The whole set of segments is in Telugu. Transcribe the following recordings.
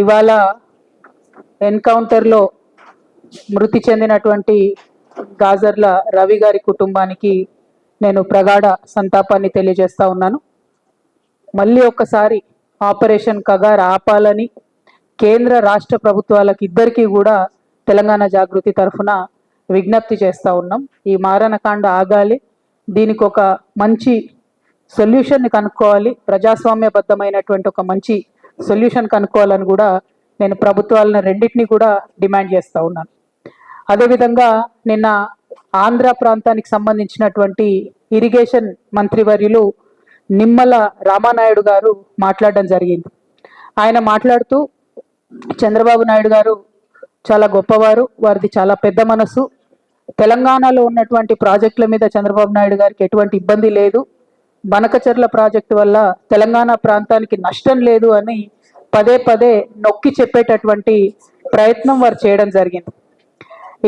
ఇవాళ ఎన్కౌంటర్లో మృతి చెందినటువంటి గాజర్ల రవి గారి కుటుంబానికి నేను ప్రగాఢ సంతాపాన్ని తెలియజేస్తా ఉన్నాను. మళ్ళీ ఒక్కసారి ఆపరేషన్ కగార్ ఆపాలని కేంద్ర రాష్ట్ర ప్రభుత్వాలకు ఇద్దరికీ కూడా తెలంగాణ జాగృతి తరఫున విజ్ఞప్తి చేస్తూ ఉన్నాం. ఈ మారణకాండ ఆగాలి, దీనికి ఒక మంచి సొల్యూషన్ని కనుక్కోవాలి, ప్రజాస్వామ్యబద్ధమైనటువంటి ఒక మంచి సొల్యూషన్ కనుక్కోవాలని కూడా నేను ప్రభుత్వాలను రెండింటినీ కూడా డిమాండ్ చేస్తూ ఉన్నాను. అదేవిధంగా నిన్న ఆంధ్ర ప్రాంతానికి సంబంధించినటువంటి ఇరిగేషన్ మంత్రివర్యులు నిమ్మల రామానాయుడు గారు మాట్లాడడం జరిగింది. ఆయన మాట్లాడుతూ చంద్రబాబు నాయుడు గారు చాలా గొప్పవారు, వారిది చాలా పెద్ద మనసు, తెలంగాణలో ఉన్నటువంటి ప్రాజెక్టుల మీద చంద్రబాబు నాయుడు గారికి ఎటువంటి ఇబ్బంది లేదు, బనకచెర్ల ప్రాజెక్టు వల్ల తెలంగాణ ప్రాంతానికి నష్టం లేదు అని పదే పదే నొక్కి చెప్పేటటువంటి ప్రయత్నం వారు చేయడం జరిగింది.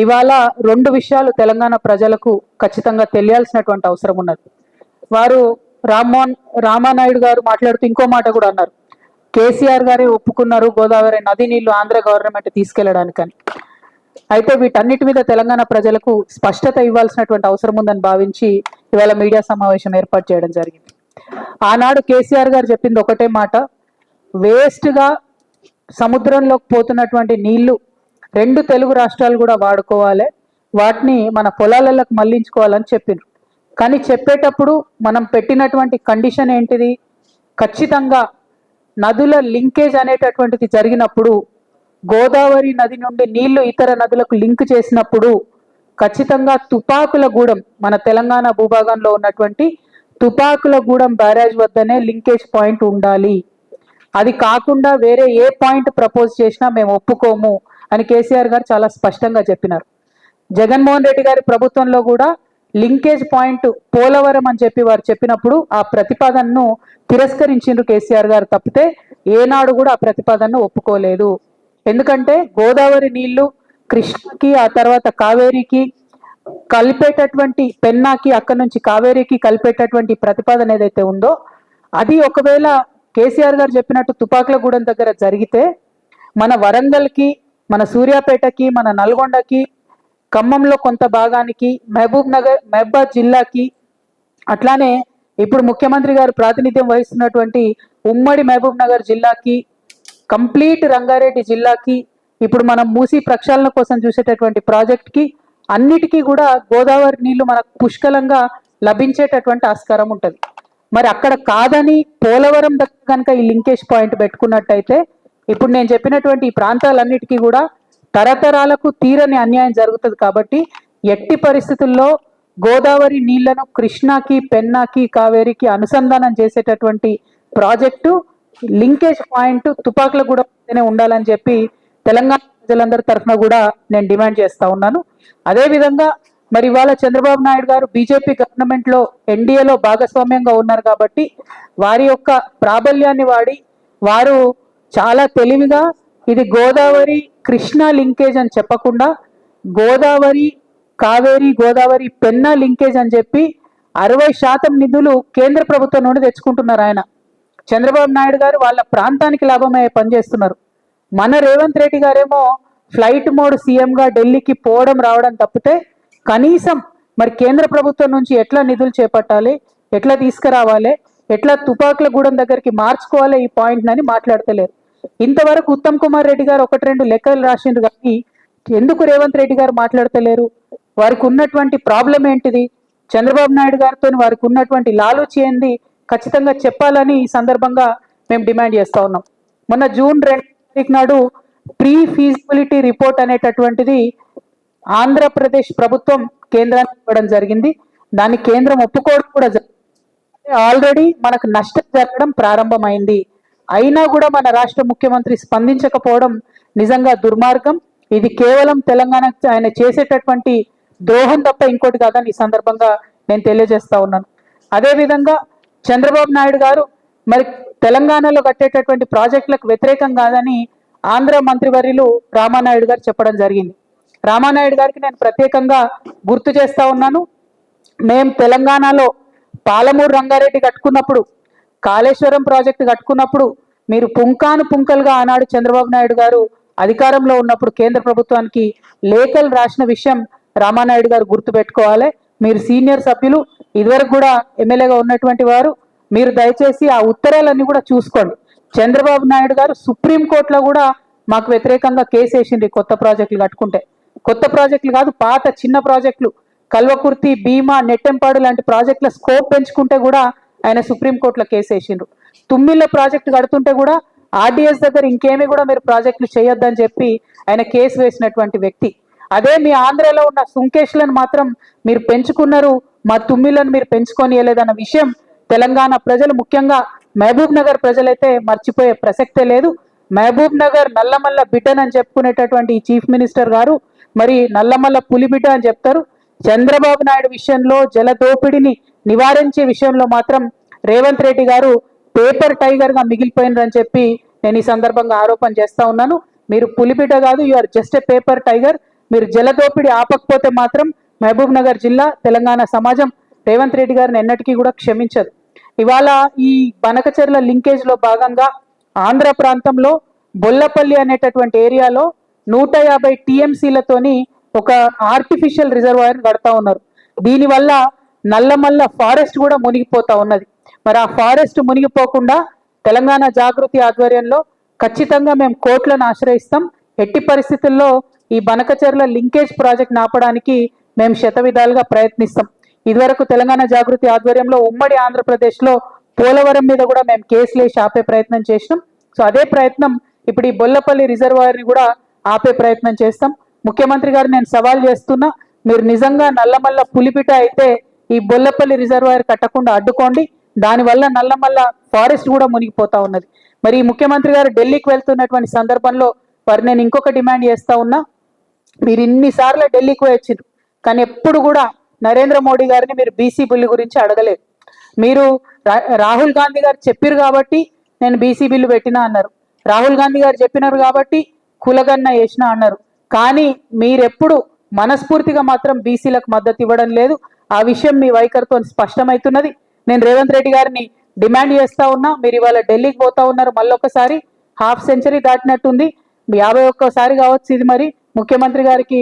ఇవాళ రెండు విషయాలు తెలంగాణ ప్రజలకు ఖచ్చితంగా తెలియాల్సినటువంటి అవసరం ఉన్నది. వారు రామానాయుడు గారు మాట్లాడుతూ ఇంకో మాట కూడా అన్నారు, కేసీఆర్ గారే ఒప్పుకున్నారు గోదావరి నది నీళ్లు ఆంధ్ర గవర్నమెంట్ తీసుకెళ్లడానికని. అయితే వీటన్నిటి మీద తెలంగాణ ప్రజలకు స్పష్టత ఇవ్వాల్సినటువంటి అవసరం ఉందని భావించి ఇవాళ మీడియా సమావేశం ఏర్పాటు చేయడం జరిగింది. ఆనాడు కేసీఆర్ గారు చెప్పింది ఒకటే మాట, వేస్ట్గా సముద్రంలోకి పోతున్నటువంటి నీళ్లు రెండు తెలుగు రాష్ట్రాలు కూడా వాడుకోవాలి, వాటిని మన పొలాలకు మళ్లించుకోవాలని చెప్పిండ్రు. కానీ చెప్పేటప్పుడు మనం పెట్టినటువంటి కండిషన్ ఏంటిది, ఖచ్చితంగా నదుల లింకేజ్ అనేటటువంటిది జరిగినప్పుడు, గోదావరి నది నుండి నీళ్లు ఇతర నదులకు లింక్ చేసినప్పుడు ఖచ్చితంగా తుపాకులగూడెం, మన తెలంగాణ భూభాగంలో ఉన్నటువంటి తుపాకులగూడెం బ్యారేజ్ వద్దనే లింకేజ్ పాయింట్ ఉండాలి, అది కాకుండా వేరే ఏ పాయింట్ ప్రపోజ్ చేసినా మేము ఒప్పుకోము అని కేసీఆర్ గారు చాలా స్పష్టంగా చెప్పినారు. జగన్మోహన్ రెడ్డి గారి ప్రభుత్వంలో కూడా లింకేజ్ పాయింట్ పోలవరం అని చెప్పి వారు చెప్పినప్పుడు ఆ ప్రతిపాదనను తిరస్కరించిండ్రు కేసీఆర్ గారు తప్పితే ఏనాడు కూడా ఆ ప్రతిపాదనను ఒప్పుకోలేదు. ఎందుకంటే గోదావరి నీళ్లు కృష్ణకి ఆ తర్వాత కావేరికి కలిపేటటువంటి, పెన్నాకి అక్కడి నుంచి కావేరికి కలిపేటటువంటి ప్రతిపాదన ఏదైతే ఉందో అది ఒకవేళ కేసీఆర్ గారు చెప్పినట్టు తుపాకులగూడెం దగ్గర జరిగితే మన వరంగల్కి, మన సూర్యాపేటకి, మన నల్గొండకి, ఖమ్మంలో కొంత భాగానికి, మహబూబాద్ జిల్లాకి, అట్లానే ఇప్పుడు ముఖ్యమంత్రి గారు ప్రాతినిధ్యం వహిస్తున్నటువంటి ఉమ్మడి మహబూబ్ నగర్ జిల్లాకి, కంప్లీట్ రంగారెడ్డి జిల్లాకి, ఇప్పుడు మనం మూసి ప్రక్షాళన కోసం చూసేటటువంటి ప్రాజెక్ట్కి అన్నిటికీ కూడా గోదావరి నీళ్లు మనకు పుష్కలంగా లభించేటటువంటి ఆస్కారం ఉంటుంది. మరి అక్కడ కాదని పోలవరం దగ్గర కనుక ఈ లింకేజ్ పాయింట్ పెట్టుకున్నట్టయితే ఇప్పుడు నేను చెప్పినటువంటి ఈ ప్రాంతాలన్నిటికీ కూడా తరతరాలకు తీరని అన్యాయం జరుగుతుంది. కాబట్టి ఎట్టి పరిస్థితుల్లో గోదావరి నీళ్లను కృష్ణాకి, పెన్నాకి, కావేరికి అనుసంధానం చేసేటటువంటి ప్రాజెక్టు లింకేజ్ పాయింట్ తుపాకులగూడెం ఉండాలని చెప్పి తెలంగాణ ప్రజలందరి తరఫున కూడా నేను డిమాండ్ చేస్తా ఉన్నాను. అదేవిధంగా మరి ఇవాళ చంద్రబాబు నాయుడు గారు బీజేపీ గవర్నమెంట్ లో ఎన్డీఏలో భాగస్వామ్యంగా ఉన్నారు కాబట్టి వారి యొక్క ప్రాబల్యాన్ని వాడి వారు చాలా తెలివిగా ఇది గోదావరి కృష్ణా లింకేజ్ అని చెప్పకుండా గోదావరి కావేరి, గోదావరి పెన్నా లింకేజ్ అని చెప్పి 60% నిధులు కేంద్ర ప్రభుత్వం నుండి తెచ్చుకుంటున్నారు. ఆయన చంద్రబాబు నాయుడు గారు వాళ్ళ ప్రాంతానికి లాభమయ్యే పనిచేస్తున్నారు. మన రేవంత్ రెడ్డి గారేమో ఫ్లైట్ మోడ్ సీఎంగా ఢిల్లీకి పోవడం రావడం తప్పితే కనీసం మరి కేంద్ర ప్రభుత్వం నుంచి ఎట్లా నిధులు చేపట్టాలి, ఎట్లా తీసుకురావాలి, ఎట్లా తుపాకులగూడెం దగ్గరికి మార్చుకోవాలి ఈ పాయింట్ అని మాట్లాడతలేరు. ఇంతవరకు ఉత్తమ్ కుమార్ రెడ్డి గారు 1-2 లెక్కలు రాసిండ్రు కానీ ఎందుకు రేవంత్ రెడ్డి గారు మాట్లాడతలేరు? వారికి ఉన్నటువంటి ప్రాబ్లం ఏంటిది, చంద్రబాబు నాయుడు గారితో వారికి ఉన్నటువంటి లాలూచి ఏంది ఖచ్చితంగా చెప్పాలని ఈ సందర్భంగా మేము డిమాండ్ చేస్తా ఉన్నాం. మొన్న జూన్ 2 నాడు ప్రీ ఫీజిబిలిటీ రిపోర్ట్ అనేటటువంటిది ఆంధ్రప్రదేశ్ ప్రభుత్వం కేంద్రానికి ఇవ్వడం జరిగింది. దాన్ని కేంద్రం ఒప్పుకోవడం కూడా ఆల్రెడీ మనకు నష్టం జరగడం ప్రారంభమైంది. అయినా కూడా మన రాష్ట్ర ముఖ్యమంత్రి స్పందించకపోవడం నిజంగా దుర్మార్గం. ఇది కేవలం తెలంగాణ ఆయన చేసేటటువంటి ద్రోహం తప్ప ఇంకోటి కాదని ఈ సందర్భంగా నేను తెలియజేస్తా ఉన్నాను. అదేవిధంగా చంద్రబాబు నాయుడు గారు మరి తెలంగాణలో కట్టేటటువంటి ప్రాజెక్టులకు వ్యతిరేకం కాదని ఆంధ్ర మంత్రివర్యులు రామానాయుడు గారు చెప్పడం జరిగింది. రామానాయుడు గారికి నేను ప్రత్యేకంగా గుర్తు చేస్తా ఉన్నాను, మేము తెలంగాణలో పాలమూరు రంగారెడ్డి కట్టుకున్నప్పుడు, కాళేశ్వరం ప్రాజెక్టు కట్టుకున్నప్పుడు మీరు పుంకాను పుంకలుగా ఆనాడు చంద్రబాబు నాయుడు గారు అధికారంలో ఉన్నప్పుడు కేంద్ర ప్రభుత్వానికి లేఖలు రాసిన విషయం రామానాయుడు గారు గుర్తుపెట్టుకోవాలి. మీరు సీనియర్ సభ్యులు, ఇదివరకు కూడా ఎమ్మెల్యేగా ఉన్నటువంటి వారు, మీరు దయచేసి ఆ ఉత్తరాలన్నీ కూడా చూసుకోండి. చంద్రబాబు నాయుడు గారు సుప్రీంకోర్టులో కూడా మాకు వ్యతిరేకంగా కేసు వేసింది. కొత్త ప్రాజెక్టులు కట్టుకుంటే, కొత్త ప్రాజెక్టులు కాదు, పాత చిన్న ప్రాజెక్టులు, కల్వకుర్తి, భీమా, నెట్టెంపాడు లాంటి ప్రాజెక్టుల స్కోప్ పెంచుకుంటే కూడా ఆయన సుప్రీంకోర్టులో కేసు వేసిండ్రు. తుమ్మిళ్ళ ప్రాజెక్టు కడుతుంటే కూడా ఆర్డీఎస్ దగ్గర ఇంకేమీ కూడా మీరు ప్రాజెక్టులు చేయొద్దని చెప్పి ఆయన కేసు వేసినటువంటి వ్యక్తి. అదే మీ ఆంధ్రలో ఉన్న సుంకేష్లను మాత్రం మీరు పెంచుకున్నారు, మా తుమ్మిళ్ళను మీరు పెంచుకోనియలేదన్న విషయం తెలంగాణ ప్రజలు, ముఖ్యంగా మహబూబ్ నగర్ ప్రజలైతే మర్చిపోయే ప్రసక్తే లేదు. మహబూబ్ నగర్ నల్లమల్ల బిడ్డనని చెప్పుకునేటటువంటి ఈ చీఫ్ మినిస్టర్ గారు మరి నల్లమల్ల పులిబిడ్డ అని చెప్తారు. చంద్రబాబు నాయుడు విషయంలో, జల దోపిడిని నివారించే విషయంలో మాత్రం రేవంత్ రెడ్డి గారు పేపర్ టైగర్ గా మిగిలిపోయినరని చెప్పి నేను ఈ సందర్భంగా ఆరోపణ చేస్తా ఉన్నాను. మీరు పులిబిడ్డ కాదు, you are just a paper tiger. మీరు జల దోపిడి ఆపకపోతే మాత్రం మహబూబ్ నగర్ జిల్లా, తెలంగాణ సమాజం రేవంత్ రెడ్డి గారిని ఎన్నటికీ కూడా క్షమించదు. ఇవాళ ఈ బనకచెర్ల లింకేజ్ లో భాగంగా ఆంధ్ర ప్రాంతంలో బొల్లపల్లి అనేటటువంటి ఏరియాలో 150 టీఎంసీలతోని ఒక ఆర్టిఫిషియల్ రిజర్వాయర్ కడతా ఉన్నారు. దీనివల్ల నల్లమల్ల ఫారెస్ట్ కూడా మునిగిపోతా ఉన్నది. మరి ఆ ఫారెస్ట్ మునిగిపోకుండా తెలంగాణ జాగృతి ఆధ్వర్యంలో ఖచ్చితంగా మేము కోర్టులను ఆశ్రయిస్తాం. ఎట్టి పరిస్థితుల్లో ఈ బనకచెర్ల లింకేజ్ ప్రాజెక్ట్ ఆపడానికి మేము శతవిధాలుగా ప్రయత్నిస్తాం. ఇదివరకు తెలంగాణ జాగృతి ఆధ్వర్యంలో ఉమ్మడి ఆంధ్రప్రదేశ్లో పోలవరం మీద కూడా మేము కేసులు వేసి ఆపే ప్రయత్నం చేసినాం. సో అదే ప్రయత్నం ఇప్పుడు ఈ బొల్లపల్లి రిజర్వాయర్ని కూడా ఆపే ప్రయత్నం చేస్తాం. ముఖ్యమంత్రి గారు నేను సవాల్ చేస్తున్నా, మీరు నిజంగా నల్లమల్ల పులిపిట అయితే ఈ బొల్లపల్లి రిజర్వాయర్ కట్టకుండా అడ్డుకోండి. దానివల్ల నల్లమల్ల ఫారెస్ట్ కూడా మునిగిపోతా ఉన్నది. మరి ఈ ముఖ్యమంత్రి గారు ఢిల్లీకి వెళ్తున్నటువంటి సందర్భంలో వారు నేను ఇంకొక డిమాండ్ చేస్తా ఉన్నా, మీరు ఇన్నిసార్లు ఢిల్లీకి వచ్చిండ్రు కానీ ఎప్పుడు కూడా నరేంద్ర మోడీ గారిని మీరు బీసీ బిల్లు గురించి అడగలేదు. మీరు రాహుల్ గాంధీ గారు చెప్పారు కాబట్టి నేను బీసీ బిల్లు పెట్టినా అన్నారు, రాహుల్ గాంధీ గారు చెప్పినారు కాబట్టి కులగన్న వేసినా అన్నారు. కానీ మీరెప్పుడు మనస్ఫూర్తిగా మాత్రం బీసీలకు మద్దతు ఇవ్వడం లేదు. ఆ విషయం మీ వైఖరితో స్పష్టమవుతున్నది. నేను రేవంత్ రెడ్డి గారిని డిమాండ్ చేస్తా ఉన్నా, మీరు ఇవాళ ఢిల్లీకి పోతా ఉన్నారు, మళ్ళొకసారి హాఫ్ సెంచరీ దాటినట్టుంది, 51సారి కావచ్చు ఇది. మరి ముఖ్యమంత్రి గారికి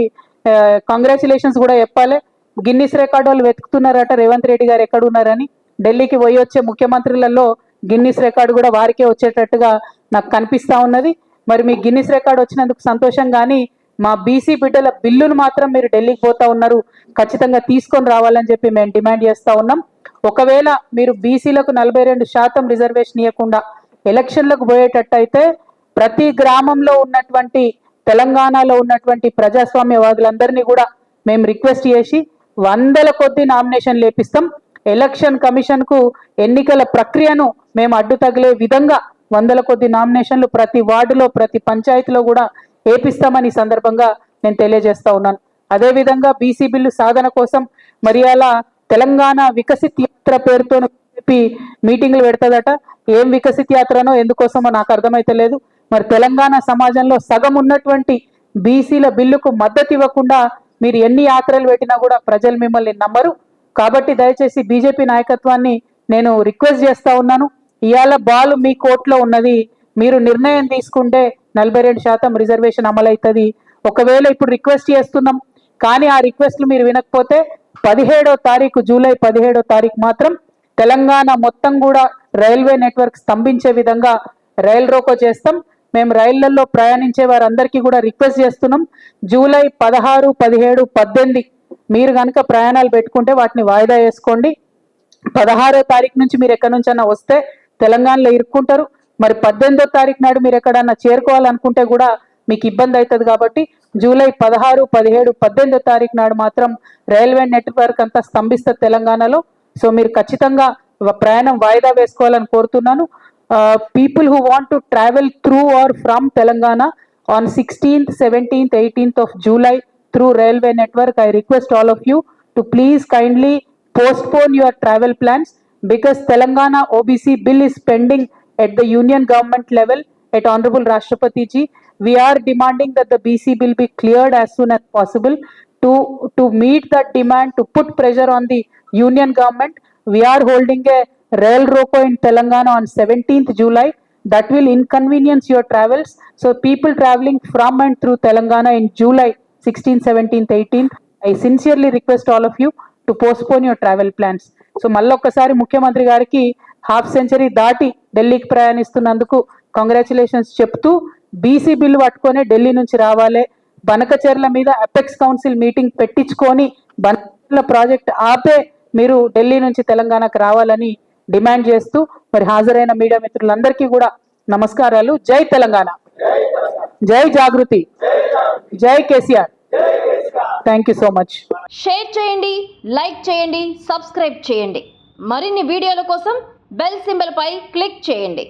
కంగ్రాచులేషన్స్ కూడా చెప్పాలి. గిన్నిస్ రికార్డు వాళ్ళు వెతుకుతున్నారట రేవంత్ రెడ్డి గారు ఎక్కడ ఉన్నారని. ఢిల్లీకి పోయి వచ్చే ముఖ్యమంత్రులలో గిన్నిస్ రికార్డు కూడా వారికే వచ్చేటట్టుగా నాకు కనిపిస్తా ఉన్నది. మరి మీ గిన్నిస్ రికార్డు వచ్చినందుకు సంతోషం, కానీ మా బీసీ బిడ్డల బిల్లును మాత్రం మీరు ఢిల్లీకి పోతా ఉన్నారు, ఖచ్చితంగా తీసుకొని రావాలని చెప్పి మేము డిమాండ్ చేస్తా ఉన్నాం. ఒకవేళ మీరు బీసీలకు 42% రిజర్వేషన్ ఇవ్వకుండా ఎలక్షన్లకు పోయేటట్టయితే ప్రతి గ్రామంలో ఉన్నటువంటి తెలంగాణలో ఉన్నటువంటి ప్రజాస్వామ్యవాదులందరినీ కూడా మేము రిక్వెస్ట్ చేసి 100ల కొద్ది నామినేషన్ లేపిస్తాం. ఎలక్షన్ కమిషన్ కు ఎన్నికల ప్రక్రియను మేము అడ్డు తగిలే విధంగా 100ల కొద్ది నామినేషన్లు ప్రతి వార్డులో, ప్రతి పంచాయతీలో కూడా ఏపిస్తామని ఈ సందర్భంగా నేను తెలియజేస్తా ఉన్నాను. అదేవిధంగా బీసీ బిల్లు సాధన కోసం మరి అలా తెలంగాణ వికసిత్ యాత్ర పేరుతో చెప్పి మీటింగ్లు పెడతాదట. ఏం వికసిత్ యాత్రనో ఎందుకోసమో నాకు అర్థమైతే లేదు. మరి తెలంగాణ సమాజంలో సగం ఉన్నటువంటి బీసీల బిల్లుకు మద్దతు ఇవ్వకుండా మీరు ఎన్ని యాత్రలు పెట్టినా కూడా ప్రజలు మిమ్మల్ని నమ్మరు. కాబట్టి దయచేసి బీజేపీ నాయకత్వాన్ని నేను రిక్వెస్ట్ చేస్తా ఉన్నాను, ఇవాళ బాల్ మీ కోర్టులో ఉన్నది, మీరు నిర్ణయం తీసుకుంటే 42% రిజర్వేషన్ అమలవుతుంది. ఒకవేళ ఇప్పుడు రిక్వెస్ట్ చేస్తున్నాం కానీ ఆ రిక్వెస్ట్లు మీరు వినకపోతే 17వ తారీఖు, జూలై 17వ తారీఖు మాత్రం తెలంగాణ మొత్తం కూడా రైల్వే నెట్వర్క్ స్తంభించే విధంగా రైల్ రోకో చేస్తాం. మేము రైళ్లలో ప్రయాణించే వారందరికీ కూడా రిక్వెస్ట్ చేస్తున్నాం, జూలై 16, 17, 18 మీరు కనుక ప్రయాణాలు పెట్టుకుంటే వాటిని వాయిదా వేసుకోండి. 16వ తారీఖు నుంచి మీరు ఎక్కడి నుంచన్నా వస్తే తెలంగాణలో ఇరుక్కుంటారు. మరి 18వ తారీఖు నాడు మీరు ఎక్కడన్నా చేరుకోవాలనుకుంటే కూడా మీకు ఇబ్బంది అవుతుంది. కాబట్టి జూలై 16, 17, 18వ తారీఖు నాడు మాత్రం రైల్వే నెట్వర్క్ అంతా స్తంభిస్తుంది తెలంగాణలో. సో మీరు ఖచ్చితంగా ప్రయాణం వాయిదా వేసుకోవాలని కోరుతున్నాను. People who want to travel through or from Telangana on 16th, 17th, 18th of July through railway network, I request all of you to please kindly postpone your travel plans because Telangana OBC bill is pending at the union government level at Honorable Rashtrapati ji. We are demanding that the BC bill be cleared as soon as possible. To meet that demand, to put pressure on the union government, we are holding a rail roko in Telangana on 17th July. that will inconvenience your travels. So people traveling from and through Telangana in July 16th, 17th, 18th, I sincerely request all of you to postpone your travel plans. So మళ్ళొక్కసారి ముఖ్యమంత్రి గారికి హాఫ్ సెంచరీ దాటి ఢిల్లీకి ప్రయాణిస్తున్నందుకు కంగ్రాచులేషన్స్ చెప్తూ బీసీ బిల్లు పట్టుకొని ఢిల్లీ నుంచి రావాలి, బనకచెర్ల మీద అపెక్స్ కౌన్సిల్ మీటింగ్ పెట్టించుకొని బనకచెర్ల ప్రాజెక్ట్ ఆపే మీరు ఢిల్లీ నుంచి తెలంగాణకు రావాలని డిమాండ్ చేస్తూ మరి హాజరైన మీడియా మిత్రులందరికీ కూడా నమస్కారాలు. జై తెలంగాణ, జై జాగృతి, జై KCR. Thank you so much. Share చేయండి, లైక్ చేయండి, సబ్స్క్రైబ్ చేయండి. మరిన్ని వీడియోల కోసం బెల్ సింబల్ పై క్లిక్ చేయండి.